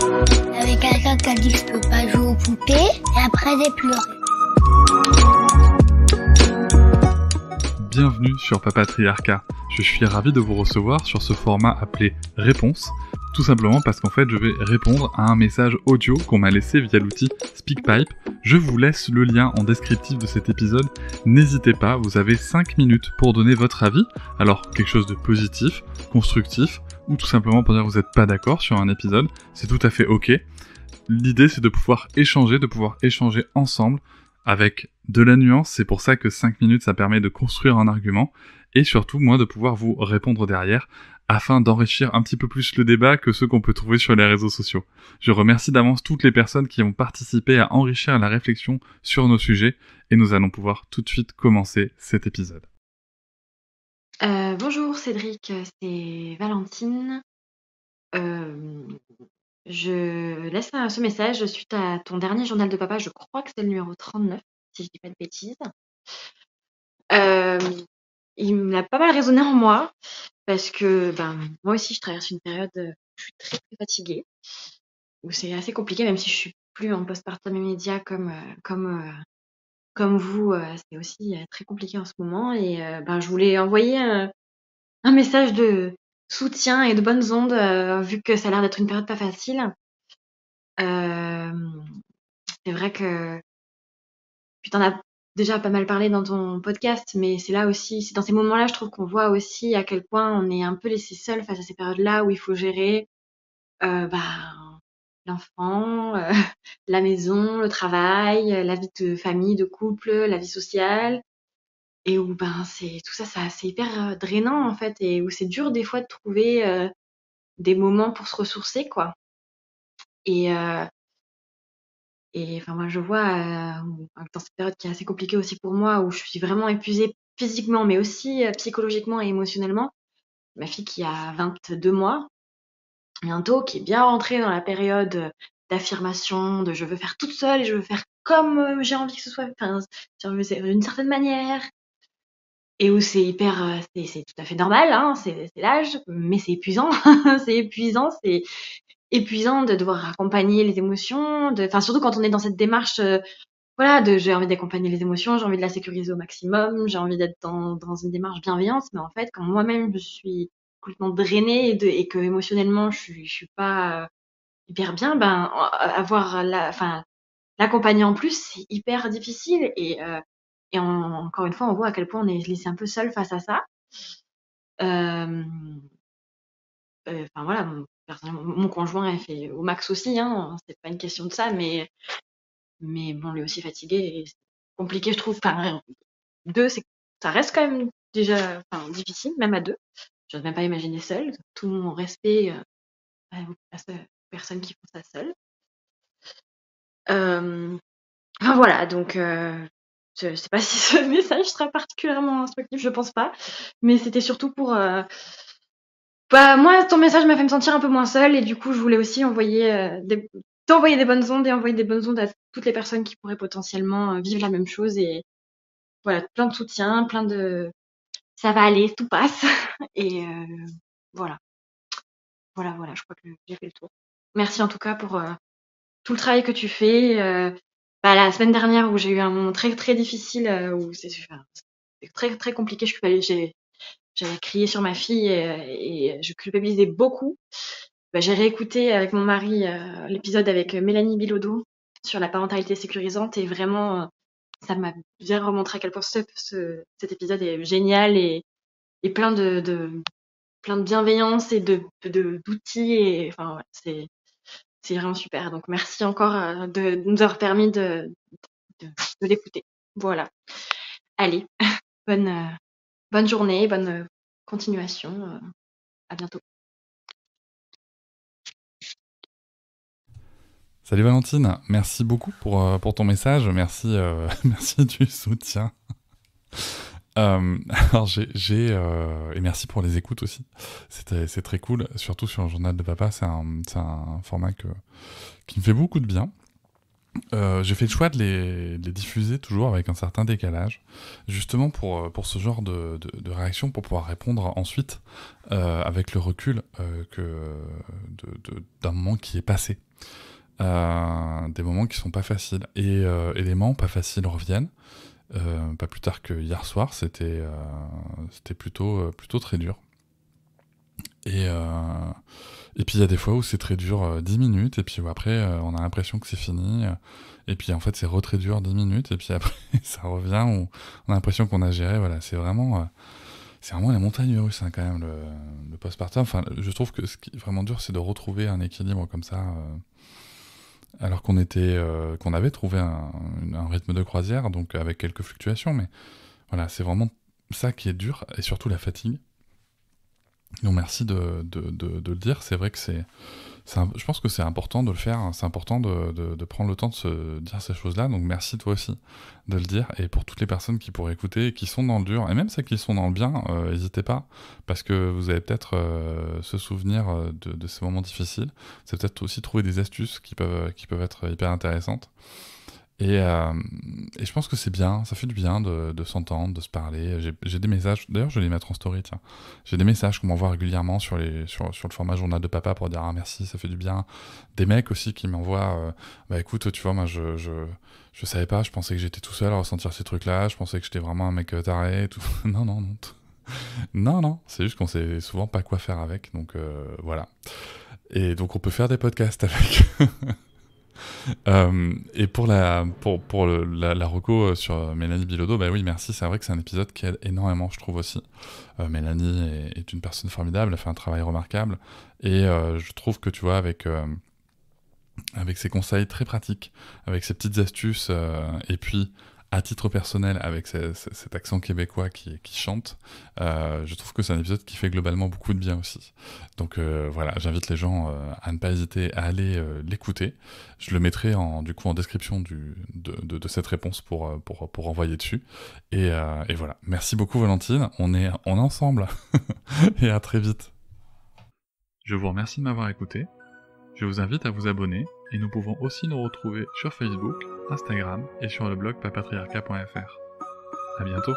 Avec quelqu'un qui a dit que je peux pas jouer aux poupées, et après j'ai pleuré. Bienvenue sur Papatriarcat. Je suis ravi de vous recevoir sur ce format appelé Réponse, tout simplement parce qu'en fait je vais répondre à un message audio qu'on m'a laissé via l'outil SpeakPipe. Je vous laisse le lien en descriptif de cet épisode. N'hésitez pas, vous avez 5 minutes pour donner votre avis. Alors quelque chose de positif, constructif, ou tout simplement pour dire que vous n'êtes pas d'accord sur un épisode, c'est tout à fait ok. L'idée c'est de pouvoir échanger ensemble avec de la nuance, c'est pour ça que 5 minutes ça permet de construire un argument, et surtout moi de pouvoir vous répondre derrière, afin d'enrichir un petit peu plus le débat que ceux qu'on peut trouver sur les réseaux sociaux. Je remercie d'avance toutes les personnes qui ont participé à enrichir la réflexion sur nos sujets, et nous allons pouvoir tout de suite commencer cet épisode. Bonjour Cédric, c'est Valentine. Je laisse ce message suite à ton dernier journal de papa, je crois que c'est le numéro 39, si je dis pas de bêtises. Il m'a pas mal résonné en moi, parce que moi aussi je traverse une période où je suis très, très fatiguée, où c'est assez compliqué, même si je suis plus en postpartum immédiat comme vous, c'est aussi très compliqué en ce moment. Et je voulais envoyer un message de soutien et de bonnes ondes, vu que ça a l'air d'être une période pas facile. C'est vrai que tu t'en as déjà pas mal parlé dans ton podcast, mais c'est là aussi, c'est dans ces moments-là, je trouve qu'on voit aussi à quel point on est un peu laissé seul face à ces périodes-là où il faut gérer l'enfant, la maison, le travail, la vie de famille, de couple, la vie sociale, et où c'est tout ça, c'est hyper drainant en fait, et où c'est dur des fois de trouver des moments pour se ressourcer, quoi. Et enfin moi je vois dans cette période qui est assez compliquée aussi pour moi, où je suis vraiment épuisée physiquement mais aussi psychologiquement et émotionnellement, ma fille qui a 22 mois bientôt, qui est bien rentrée dans la période d'affirmation, de je veux faire toute seule et je veux faire comme j'ai envie que ce soit, enfin d'une certaine manière, et où c'est hyper c'est tout à fait normal, hein, c'est l'âge, mais c'est épuisant. C'est épuisant de devoir accompagner les émotions, enfin surtout quand on est dans cette démarche j'ai envie d'accompagner les émotions, j'ai envie de la sécuriser au maximum, j'ai envie d'être dans une démarche bienveillante, mais en fait quand moi-même je suis complètement drainée et que émotionnellement je suis pas hyper bien, avoir l'accompagner en plus c'est hyper difficile, et encore une fois on voit à quel point on est laissé un peu seul face à ça. Personnellement, mon conjoint elle fait au max aussi, hein, c'est pas une question de ça, mais bon, lui aussi fatigué, et c'est compliqué je trouve. Enfin, deux, ça reste quand même déjà difficile, même à deux. J'ose même pas imaginer seule. Tout mon respect à ces personnes qui font ça seules. Voilà, donc je sais pas si ce message sera particulièrement instructif, je pense pas, mais c'était surtout pour moi ton message m'a fait me sentir un peu moins seule, et du coup je voulais aussi t'envoyer des bonnes ondes, et envoyer des bonnes ondes à toutes les personnes qui pourraient potentiellement vivre la même chose. Et voilà, plein de soutien, plein de ça va aller, tout passe. Et voilà, je crois que j'ai fait le tour. Merci en tout cas pour tout le travail que tu fais. La semaine dernière où j'ai eu un moment très très difficile, où c'est très très compliqué, j'avais crié sur ma fille, et je culpabilisais beaucoup. J'ai réécouté avec mon mari l'épisode avec Mélanie Bilodeau sur la parentalité sécurisante, et vraiment ça m'a bien remontré à quel point cet épisode est génial, et plein de bienveillance et d'outils, et enfin c'est vraiment super. Donc merci encore de nous avoir permis de l'écouter. Voilà. Allez, bonne journée, bonne continuation. À bientôt. Salut Valentine, merci beaucoup pour ton message, merci, merci du soutien. Alors et merci pour les écoutes aussi, c'est très cool, surtout sur un journal de papa, c'est un format qui me fait beaucoup de bien. J'ai fait le choix de les diffuser toujours avec un certain décalage, justement pour ce genre de réaction, pour pouvoir répondre ensuite avec le recul d'un moment qui est passé. Des moments qui sont pas faciles. Et les moments pas faciles reviennent. Pas plus tard que hier soir, c'était plutôt très dur. Et puis il y a des fois où c'est très dur 10 minutes, et puis après on a l'impression que c'est fini, et puis en fait c'est très dur 10 minutes, et puis après ça revient, où on a l'impression qu'on a géré, voilà, c'est vraiment la montagne russe hein, quand même, le postpartum. Enfin, je trouve que ce qui est vraiment dur, c'est de retrouver un équilibre comme ça, alors qu'on avait trouvé un rythme de croisière, donc avec quelques fluctuations, mais voilà, c'est vraiment ça qui est dur, et surtout la fatigue. Donc merci de le dire, c'est vrai que je pense que c'est important de le faire, hein. C'est important de prendre le temps de se dire ces choses-là, donc merci toi aussi de le dire, et pour toutes les personnes qui pourraient écouter, et qui sont dans le dur, et même celles qui sont dans le bien, n'hésitez pas, parce que vous allez peut-être se souvenir de ces moments difficiles, c'est peut-être aussi trouver des astuces qui peuvent être hyper intéressantes. Et je pense que c'est bien, ça fait du bien de s'entendre, de se parler. J'ai des messages, d'ailleurs je vais les mettre en story, tiens. J'ai des messages qu'on m'envoie régulièrement sur le format journal de papa pour dire ah merci, ça fait du bien. Des mecs aussi qui m'envoient bah écoute, tu vois, moi je savais pas, je pensais que j'étais tout seul à ressentir ces trucs-là, je pensais que j'étais vraiment un mec taré et tout. Non, non, non. Non, c'est juste qu'on sait souvent pas quoi faire avec, donc voilà. Et donc on peut faire des podcasts avec. Et pour la reco sur Mélanie Bilodeau, bah oui, merci, c'est vrai que c'est un épisode qui aide énormément, je trouve aussi. Mélanie est une personne formidable, elle fait un travail remarquable, et je trouve que tu vois, avec ses conseils très pratiques, avec ses petites astuces, et puis à titre personnel, avec cet accent québécois qui chante, je trouve que c'est un épisode qui fait globalement beaucoup de bien aussi. Donc voilà, j'invite les gens à ne pas hésiter à aller l'écouter. Je le mettrai en description de cette réponse pour envoyer dessus. Et voilà. Merci beaucoup Valentine, on est ensemble. Et à très vite. Je vous remercie de m'avoir écouté. Je vous invite à vous abonner, et nous pouvons aussi nous retrouver sur Facebook, Instagram et sur le blog papatriarca.fr. À bientôt.